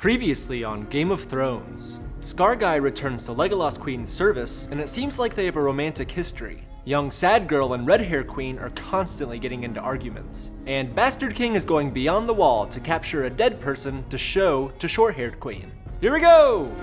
Previously on Game of Thrones, Scarguy returns to Legolas Queen's service, and it seems like they have a romantic history. Young Sad Girl and Red Hair Queen are constantly getting into arguments, and Bastard King is going beyond the wall to capture a dead person to show to Short Haired Queen. Here we go!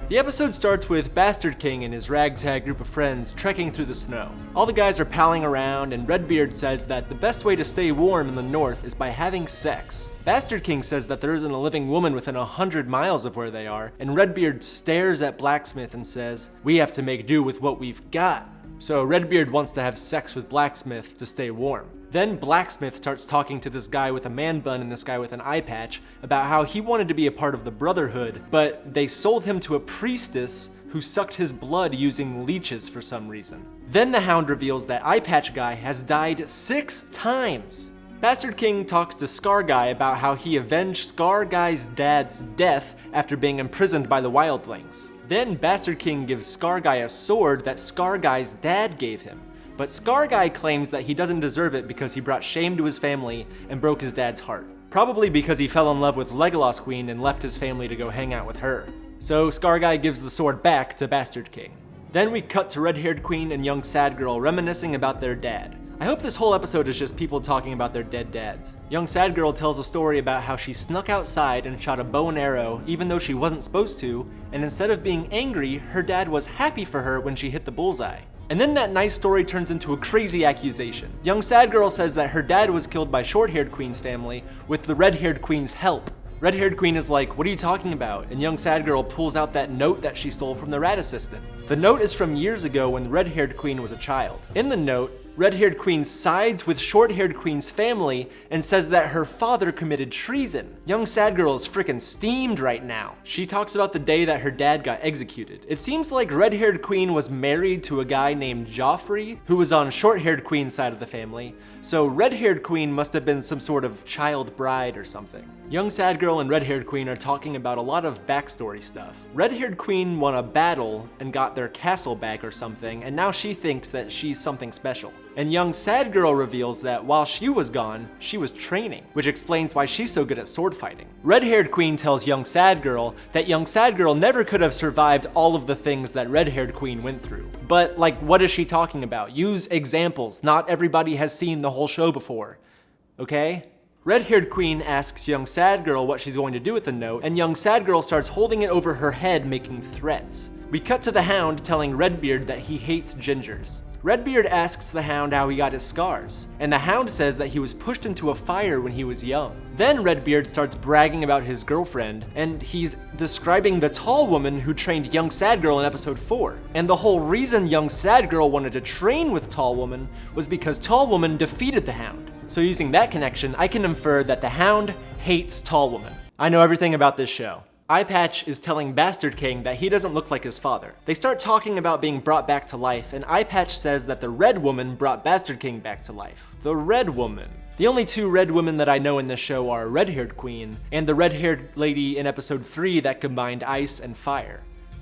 The episode starts with Bastard King and his ragtag group of friends trekking through the snow. All the guys are palling around, and Redbeard says that the best way to stay warm in the north is by having sex. Bastard King says that there isn't a living woman within 100 miles of where they are, and Redbeard stares at Blacksmith and says, "We have to make do with what we've got." So Redbeard wants to have sex with Blacksmith to stay warm. Then Blacksmith starts talking to this guy with a man bun and this guy with an eye patch about how he wanted to be a part of the Brotherhood, but they sold him to a priestess who sucked his blood using leeches for some reason. Then the Hound reveals that Eye Patch Guy has died 6 times. Bastard King talks to Scar Guy about how he avenged Scar Guy's dad's death after being imprisoned by the Wildlings. Then Bastard King gives Scar Guy a sword that Scar Guy's dad gave him. But Scar Guy claims that he doesn't deserve it because he brought shame to his family and broke his dad's heart. Probably because he fell in love with Legolas Queen and left his family to go hang out with her. So Scar Guy gives the sword back to Bastard King. Then we cut to Red Haired Queen and Young Sad Girl reminiscing about their dad. I hope this whole episode is just people talking about their dead dads. Young Sad Girl tells a story about how she snuck outside and shot a bow and arrow even though she wasn't supposed to, and instead of being angry, her dad was happy for her when she hit the bullseye. And then that nice story turns into a crazy accusation. Young Sad Girl says that her dad was killed by Short-Haired Queen's family with the Red-Haired Queen's help. Red-Haired Queen is like, "What are you talking about?" And Young Sad Girl pulls out that note that she stole from the rat assistant. The note is from years ago when the Red-Haired Queen was a child. In the note, Red-Haired Queen sides with Short-Haired Queen's family and says that her father committed treason. Young Sad Girl is freaking steamed right now. She talks about the day that her dad got executed. It seems like Red-Haired Queen was married to a guy named Joffrey, who was on Short-Haired Queen's side of the family, so Red-Haired Queen must have been some sort of child bride or something. Young Sad Girl and Red-Haired Queen are talking about a lot of backstory stuff. Red-Haired Queen won a battle and got their castle back or something, and now she thinks that she's something special. And Young Sad Girl reveals that while she was gone, she was training, which explains why she's so good at sword fighting. Red-Haired Queen tells Young Sad Girl that Young Sad Girl never could have survived all of the things that Red-Haired Queen went through. But, like, what is she talking about? Use examples. Not everybody has seen the whole show before. Okay? Red-Haired Queen asks Young Sad Girl what she's going to do with the note, and Young Sad Girl starts holding it over her head, making threats. We cut to the Hound telling Redbeard that he hates gingers. Redbeard asks the Hound how he got his scars, and the Hound says that he was pushed into a fire when he was young. Then Redbeard starts bragging about his girlfriend, and he's describing the tall woman who trained Young Sad Girl in episode 4. And the whole reason Young Sad Girl wanted to train with Tall Woman was because Tall Woman defeated the Hound. So using that connection, I can infer that the Hound hates Tall Woman. I know everything about this show. Eye Patch is telling Bastard King that he doesn't look like his father. They start talking about being brought back to life, and Eye Patch says that the Red Woman brought Bastard King back to life. The Red Woman. The only 2 red women that I know in this show are Red-Haired Queen and the red-haired lady in episode 3 that combined ice and fire.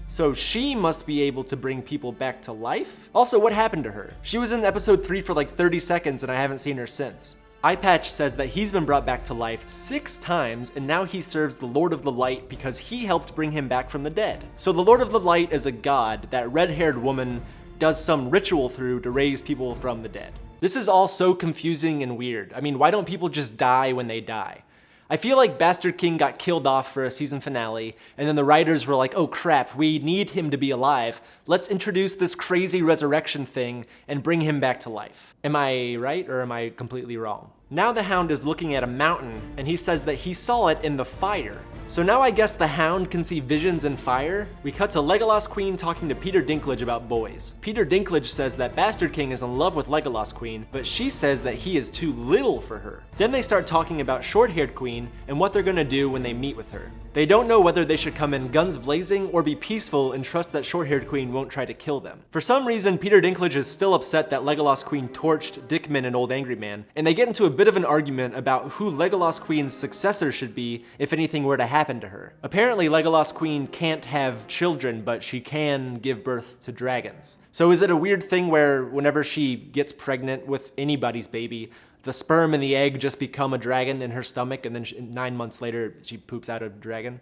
So she must be able to bring people back to life? Also, what happened to her? She was in episode 3 for like 30 seconds and I haven't seen her since. Eye Patch says that he's been brought back to life 6 times, and now he serves the Lord of the Light because he helped bring him back from the dead. So the Lord of the Light is a god that red-haired woman does some ritual through to raise people from the dead. This is all so confusing and weird. I mean, why don't people just die when they die? I feel like Bastard King got killed off for a season finale, and then the writers were like, oh crap, we need him to be alive. Let's introduce this crazy resurrection thing and bring him back to life. Am I right or am I completely wrong? Now the Hound is looking at a mountain, and he says that he saw it in the fire. So now I guess the Hound can see visions in fire? We cut to Legolas Queen talking to Peter Dinklage about boys. Peter Dinklage says that Bastard King is in love with Legolas Queen, but she says that he is too little for her. Then they start talking about Short-Haired Queen and what they're gonna do when they meet with her. They don't know whether they should come in guns blazing or be peaceful and trust that Short-Haired Queen won't try to kill them. For some reason, Peter Dinklage is still upset that Legolas Queen torched Dickman and Old Angry Man, and they get into a bit of an argument about who Legolas Queen's successor should be if anything were to happen to her. Apparently, Legolas Queen can't have children, but she can give birth to dragons. So is it a weird thing where whenever she gets pregnant with anybody's baby, The sperm and the egg just become a dragon in her stomach, and then 9 months later, she poops out a dragon.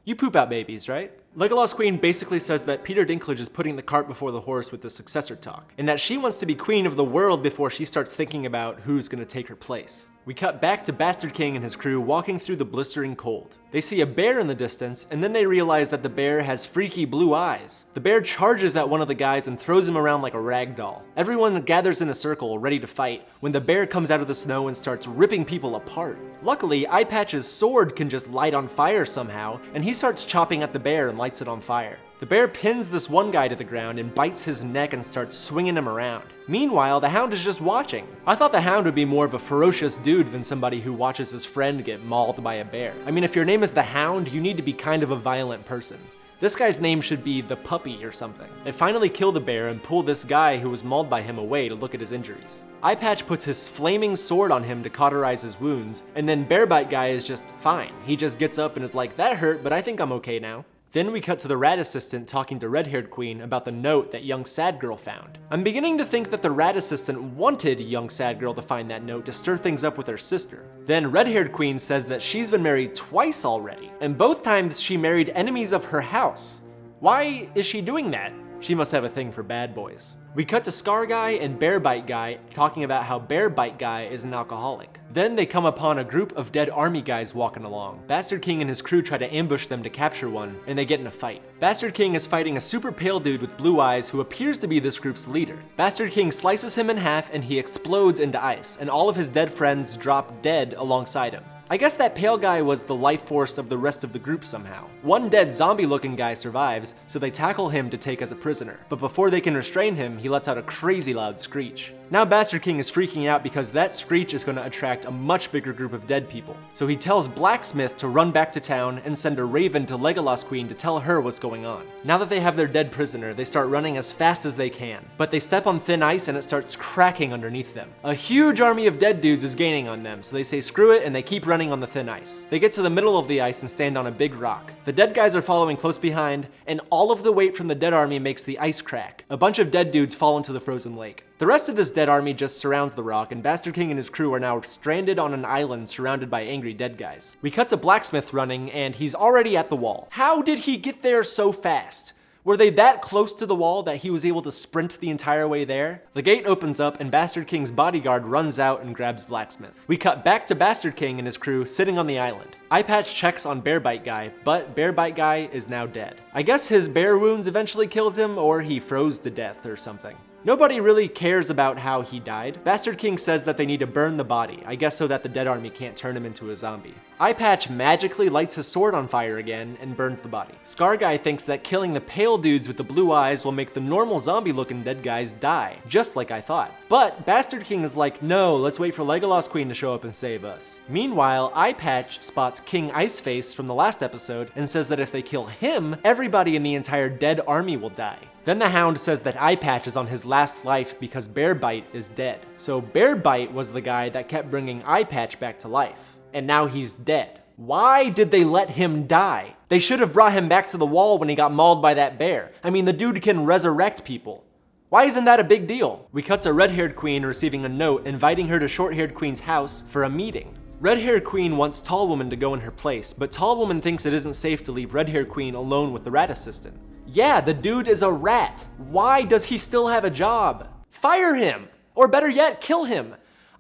You poop out babies, right? Legolas Queen basically says that Peter Dinklage is putting the cart before the horse with the successor talk, and that she wants to be queen of the world before she starts thinking about who's gonna take her place. We cut back to Bastard King and his crew walking through the blistering cold. They see a bear in the distance, and then they realize that the bear has freaky blue eyes. The bear charges at one of the guys and throws him around like a rag doll. Everyone gathers in a circle, ready to fight, when the bear comes out of the snow and starts ripping people apart. Luckily, Eye Patch's sword can just light on fire somehow, and he starts chopping at the bear and lights it on fire. The bear pins this one guy to the ground and bites his neck and starts swinging him around. Meanwhile, the Hound is just watching. I thought the Hound would be more of a ferocious dude than somebody who watches his friend get mauled by a bear. I mean, if your name is the Hound, you need to be kind of a violent person. This guy's name should be the Puppy or something. They finally kill the bear and pull this guy who was mauled by him away to look at his injuries. Eye Patch puts his flaming sword on him to cauterize his wounds, and then Bearbite guy is just fine. He just gets up and is like, that hurt, but I think I'm okay now. Then we cut to the rat assistant talking to Red-Haired Queen about the note that young sad girl found. I'm beginning to think that the rat assistant wanted young sad girl to find that note to stir things up with her sister. Then Red-Haired Queen says that she's been married twice already, and both times she married enemies of her house. Why is she doing that? She must have a thing for bad boys. We cut to Scar Guy and Bearbite Guy talking about how Bearbite Guy is an alcoholic. Then they come upon a group of dead army guys walking along. Bastard King and his crew try to ambush them to capture one, and they get in a fight. Bastard King is fighting a super pale dude with blue eyes who appears to be this group's leader. Bastard King slices him in half and he explodes into ice, and all of his dead friends drop dead alongside him. I guess that pale guy was the life force of the rest of the group somehow. One dead zombie-looking guy survives, so they tackle him to take as a prisoner. But before they can restrain him, he lets out a crazy loud screech. Now Bastard King is freaking out because that screech is going to attract a much bigger group of dead people. So he tells Blacksmith to run back to town and send a raven to Legolas Queen to tell her what's going on. Now that they have their dead prisoner, they start running as fast as they can. But they step on thin ice and it starts cracking underneath them. A huge army of dead dudes is gaining on them, so they say screw it and they keep running on the thin ice. They get to the middle of the ice and stand on a big rock. The dead guys are following close behind, and all of the weight from the dead army makes the ice crack. A bunch of dead dudes fall into the frozen lake. The rest of this dead army just surrounds the rock, and Bastard King and his crew are now stranded on an island surrounded by angry dead guys. We cut to Blacksmith running, and he's already at the wall. How did he get there so fast? Were they that close to the wall that he was able to sprint the entire way there? The gate opens up and Bastard King's bodyguard runs out and grabs Blacksmith. We cut back to Bastard King and his crew sitting on the island. Eye Patch checks on Bearbite Guy, but Bearbite Guy is now dead. I guess his bear wounds eventually killed him, or he froze to death or something. Nobody really cares about how he died. Bastard King says that they need to burn the body, I guess so that the dead army can't turn him into a zombie. Eye Patch magically lights his sword on fire again and burns the body. Scar Guy thinks that killing the pale dudes with the blue eyes will make the normal zombie-looking dead guys die, just like I thought. But Bastard King is like, no, let's wait for Legolas Queen to show up and save us. Meanwhile, Eye Patch spots King Iceface from the last episode and says that if they kill him, everybody in the entire dead army will die. Then the Hound says that Eye Patch is on his last life because Bearbite is dead. So Bearbite was the guy that kept bringing Eye Patch back to life. And now he's dead. Why did they let him die? They should have brought him back to the wall when he got mauled by that bear. I mean, the dude can resurrect people. Why isn't that a big deal? We cut to Red-Haired Queen receiving a note inviting her to Short-Haired Queen's house for a meeting. Red-Haired Queen wants Tall Woman to go in her place, but Tall Woman thinks it isn't safe to leave Red-Haired Queen alone with the rat assistant. Yeah, the dude is a rat. Why does he still have a job? Fire him! Or better yet, kill him.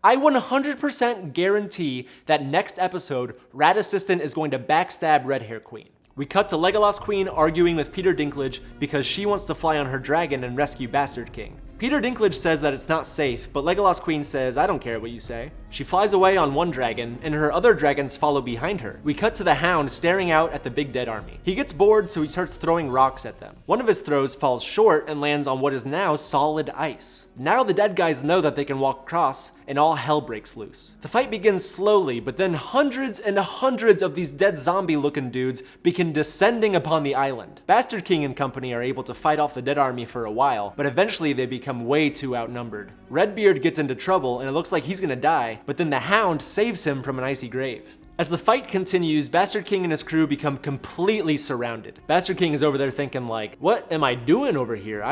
I 100% guarantee that next episode, Rat Assistant is going to backstab Red-Haired Queen. We cut to Legolas Queen arguing with Peter Dinklage because she wants to fly on her dragon and rescue Bastard King. Peter Dinklage says that it's not safe, but Legolas Queen says, I don't care what you say. She flies away on one dragon, and her other dragons follow behind her. We cut to the Hound staring out at the big dead army. He gets bored, so he starts throwing rocks at them. One of his throws falls short and lands on what is now solid ice. Now the dead guys know that they can walk across, and all hell breaks loose. The fight begins slowly, but then hundreds and hundreds of these dead zombie-looking dudes begin descending upon the island. Bastard King and company are able to fight off the dead army for a while, but eventually they become way too outnumbered. Redbeard gets into trouble, and it looks like he's gonna die, but then the Hound saves him from an icy grave. As the fight continues, Bastard King and his crew become completely surrounded. Bastard King is over there thinking like, what am I doing over here?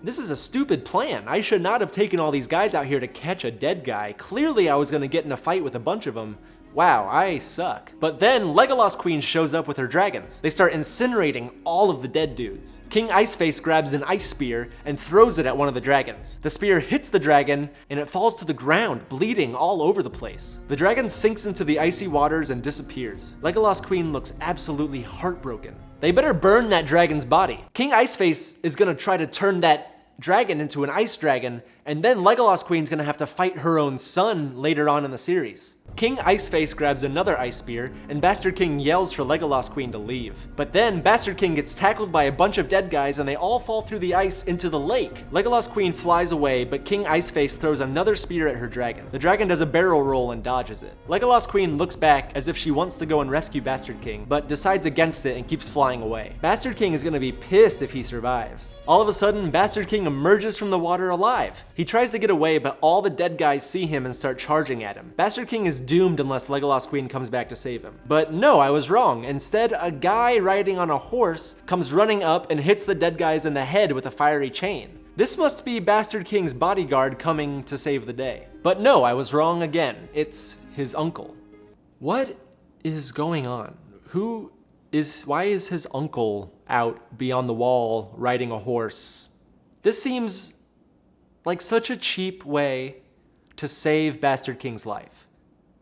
This is a stupid plan. I should not have taken all these guys out here to catch a dead guy. Clearly I was gonna get in a fight with a bunch of them. Wow, I suck. But then Legolas Queen shows up with her dragons. They start incinerating all of the dead dudes. King Iceface grabs an ice spear and throws it at one of the dragons. The spear hits the dragon and it falls to the ground, bleeding all over the place. The dragon sinks into the icy waters and disappears. Legolas Queen looks absolutely heartbroken. They better burn that dragon's body. King Iceface is gonna try to turn that dragon into an ice dragon, and then Legolas Queen's gonna have to fight her own son later on in the series. King Iceface grabs another ice spear, and Bastard King yells for Legolas Queen to leave. But then Bastard King gets tackled by a bunch of dead guys and they all fall through the ice into the lake. Legolas Queen flies away, but King Iceface throws another spear at her dragon. The dragon does a barrel roll and dodges it. Legolas Queen looks back as if she wants to go and rescue Bastard King, but decides against it and keeps flying away. Bastard King is gonna be pissed if he survives. All of a sudden, Bastard King emerges from the water alive. He tries to get away, but all the dead guys see him and start charging at him. Bastard King is doomed unless Legolas Queen comes back to save him. But no, I was wrong. Instead, a guy riding on a horse comes running up and hits the dead guys in the head with a fiery chain. This must be Bastard King's bodyguard coming to save the day. But no, I was wrong again. It's his uncle. What is going on? Why is his uncle out beyond the wall riding a horse? This seems like such a cheap way to save Bastard King's life.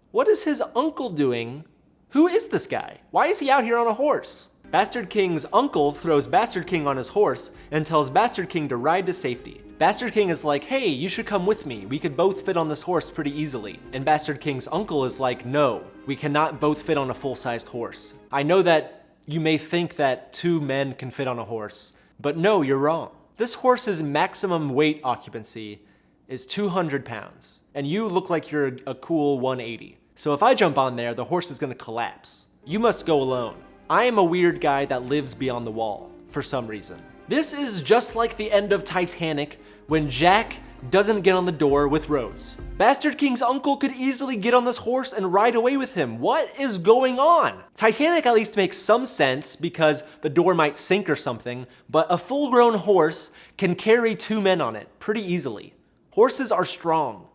What is his uncle doing? Who is this guy? Why is he out here on a horse? Bastard King's uncle throws Bastard King on his horse and tells Bastard King to ride to safety. Bastard King is like, hey, you should come with me. We could both fit on this horse pretty easily. And Bastard King's uncle is like, no, we cannot both fit on a full-sized horse. I know that you may think that two men can fit on a horse, but no, you're wrong. This horse's maximum weight occupancy is 200 pounds, and you look like you're a cool 180. So if I jump on there, the horse is gonna collapse. You must go alone. I am a weird guy that lives beyond the wall, for some reason. This is just like the end of Titanic when Jack doesn't get on the door with Rose. Bastard King's uncle could easily get on this horse and ride away with him. What is going on? Titanic at least makes some sense because the door might sink or something, but a full-grown horse can carry two men on it pretty easily. Horses are strong.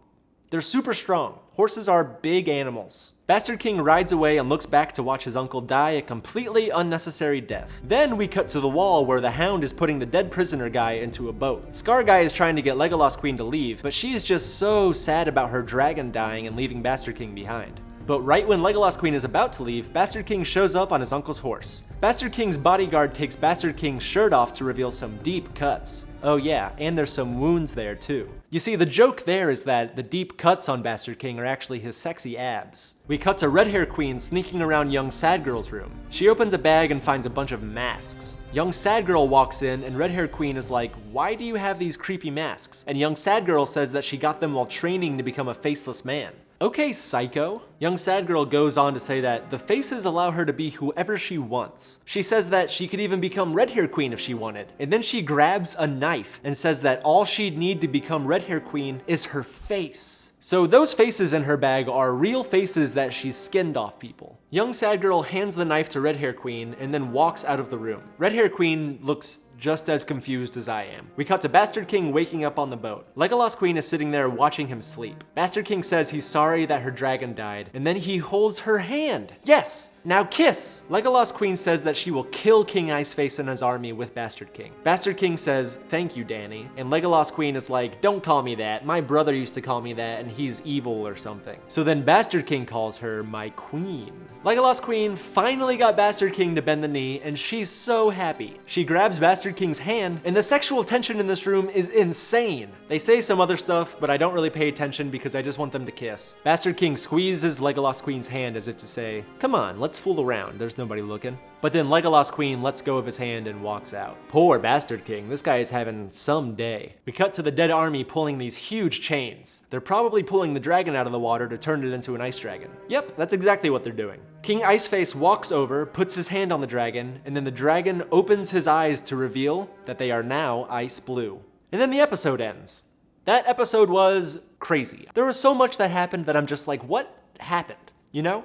They're super strong. Horses are big animals. Bastard King rides away and looks back to watch his uncle die a completely unnecessary death. Then we cut to the wall where the Hound is putting the dead prisoner guy into a boat. Scar Guy is trying to get Legolas Queen to leave, but she is just so sad about her dragon dying and leaving Bastard King behind. But right when Legolas Queen is about to leave, Bastard King shows up on his uncle's horse. Bastard King's bodyguard takes Bastard King's shirt off to reveal some deep cuts. Oh yeah, and there's some wounds there too. You see, the joke there is that the deep cuts on Bastard King are actually his sexy abs. We cut to Red Hair Queen sneaking around young Sad Girl's room. She opens a bag and finds a bunch of masks. Young Sad Girl walks in and Red Hair Queen is like, why do you have these creepy masks? And young Sad Girl says that she got them while training to become a faceless man. Okay, psycho. Young Sad Girl goes on to say that the faces allow her to be whoever she wants. She says that she could even become Red Hair Queen if she wanted. And then she grabs a knife and says that all she'd need to become Red Hair Queen is her face. So those faces in her bag are real faces that she's skinned off people. Young Sad Girl hands the knife to Red Hair Queen and then walks out of the room. Red Hair Queen looks just as confused as I am. We cut to Bastard King waking up on the boat. Legolas Queen is sitting there watching him sleep. Bastard King says he's sorry that her dragon died, and then he holds her hand. Yes, now kiss! Legolas Queen says that she will kill King Iceface and his army with Bastard King. Bastard King says, thank you, Danny. And Legolas Queen is like, don't call me that. My brother used to call me that, and he's evil or something. So then Bastard King calls her my queen. Legolas Queen finally got Bastard King to bend the knee, and she's so happy. She grabs Bastard King's hand, and the sexual tension in this room is insane. They say some other stuff, but I don't really pay attention because I just want them to kiss. Bastard King squeezes Legolas Queen's hand as if to say, come on, let's fool around, there's nobody looking. But then Legolas Queen lets go of his hand and walks out. Poor Bastard King, this guy is having some day. We cut to the dead army pulling these huge chains. They're probably pulling the dragon out of the water to turn it into an ice dragon. Yep, that's exactly what they're doing. King Iceface walks over, puts his hand on the dragon, and then the dragon opens his eyes to reveal that they are now ice blue. And then the episode ends. That episode was crazy. There was so much that happened that I'm just like, what happened? You know?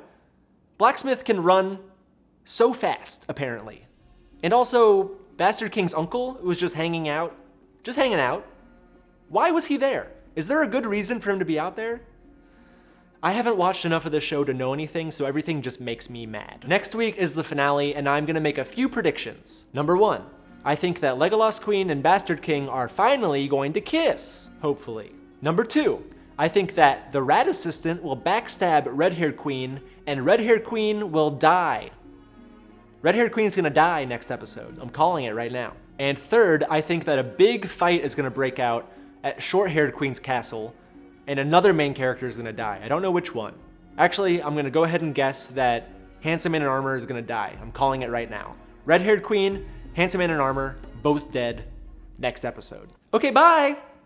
Blacksmith can run so fast, apparently. And also, Bastard King's uncle was just hanging out. Just hanging out. Why was he there? Is there a good reason for him to be out there? I haven't watched enough of this show to know anything, so everything just makes me mad. Next week is the finale, and I'm gonna make a few predictions. Number 1, I think that Legolas Queen and Bastard King are finally going to kiss, hopefully. Number 2, I think that the rat assistant will backstab Red-Haired Queen, and Red-Haired Queen will die. Red-Haired Queen's gonna die next episode. I'm calling it right now. And third, I think that a big fight is gonna break out at Short-Haired Queen's castle, and another main character is gonna die. I don't know which one. Actually, I'm gonna go ahead and guess that Handsome Man in Armor is gonna die. I'm calling it right now. Red-Haired Queen, Handsome Man in Armor, both dead next episode. Okay, bye!